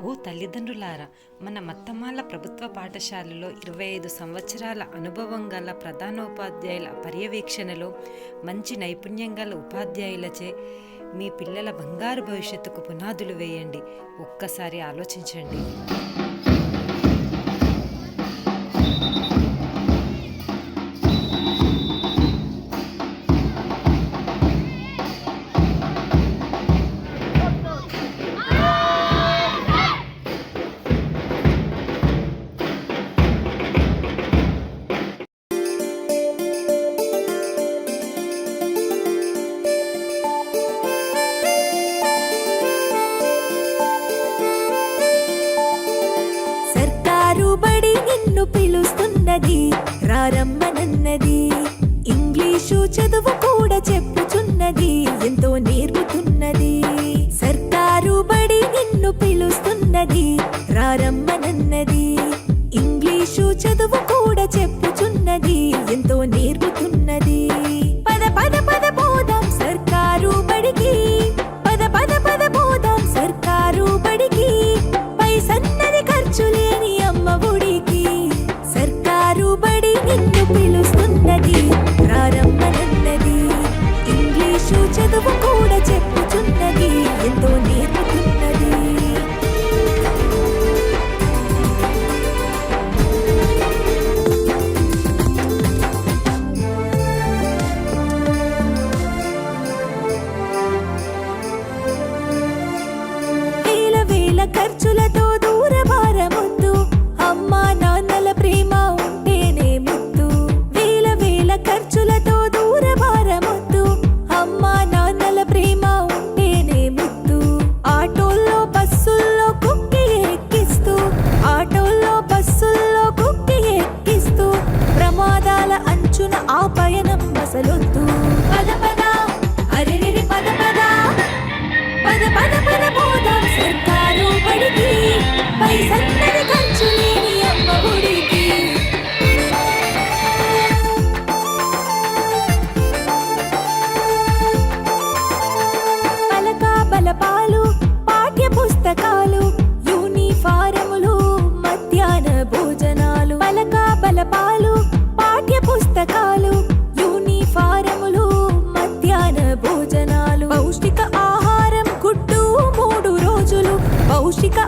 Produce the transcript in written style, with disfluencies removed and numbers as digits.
ఓ తల్లిదండ్రులారా, మన మత్తమాల ప్రభుత్వ పాఠశాలలో 25 సంవత్సరాల అనుభవం గల ప్రధానోపాధ్యాయుల పర్యవేక్షణలో మంచి నైపుణ్యం గల ఉపాధ్యాయులచే మీ పిల్లల బంగారు భవిష్యత్తుకు పునాదులు వేయండి. ఒక్కసారి ఆలోచించండి. బడి నిన్ను పిలుస్తున్నది, రారమ్మనన్నది. ఇంగ్లీషు చదువు కూడా చెప్పుచున్నది, ఎంతో నేర్పుతున్నది. సర్కారు బడి నిన్ను పిలుస్తున్నది, రారమ్మనన్నది. ఇంగ్లీషు చదువు కూడా చెప్పుచున్నది, ఎంతో నేర్పుతున్నది. పద పద పద పోదాం సర్కారు బడికి, పద పద పద పోదాం సర్కారు బడికి. పైసన్నది ఖర్చు లేని అమ్మ ఒడికి. సర్కారు బడి నిన్ను పిలుస్తున్నది, రారమ్మనన్నది. ఇంగ్లీషు చదువు కూడా చెప్పుచున్నది, ఎంతో నేర్పుతున్నది. వేల వేల ఖర్చులతో దూరభారమొద్దు, అమ్మా నాన్నల ప్రేమ ఉంటేనే ముద్దు. వేల వేల ఖర్చులతో దూరభారమొద్దు, అమ్మా నాన్నల ప్రేమ ఉంటేనే ముద్దు. ఆటోల్లో బస్సుల్లో కుక్కి ఎక్కిస్తూ, ఆటోల్లో బస్సుల్లో కుక్కి ఎక్కిస్తూ, ప్రమాదాల అంచున ఆ పయనం అసలొద్దు. పద పద అరెరెరి పద పద, పద పద పద పోదాం సర్కారు బడికి. పైసన్నది ఖర్చు లేని అమ్మ ఒడికి. పలక బలపాలు, పాఠ్య పుస్తకాలు, యూనిఫారములు, మధ్యాహ్న భోజనాలు. పలక బలపాలు, పాఠ్య పుస్తకాలు, యూనిఫారములు, మధ్యాహ్న భోజనాలు. పౌష్టిక ఆహారం గుడ్డు 3 రోజులు, పౌష్టిక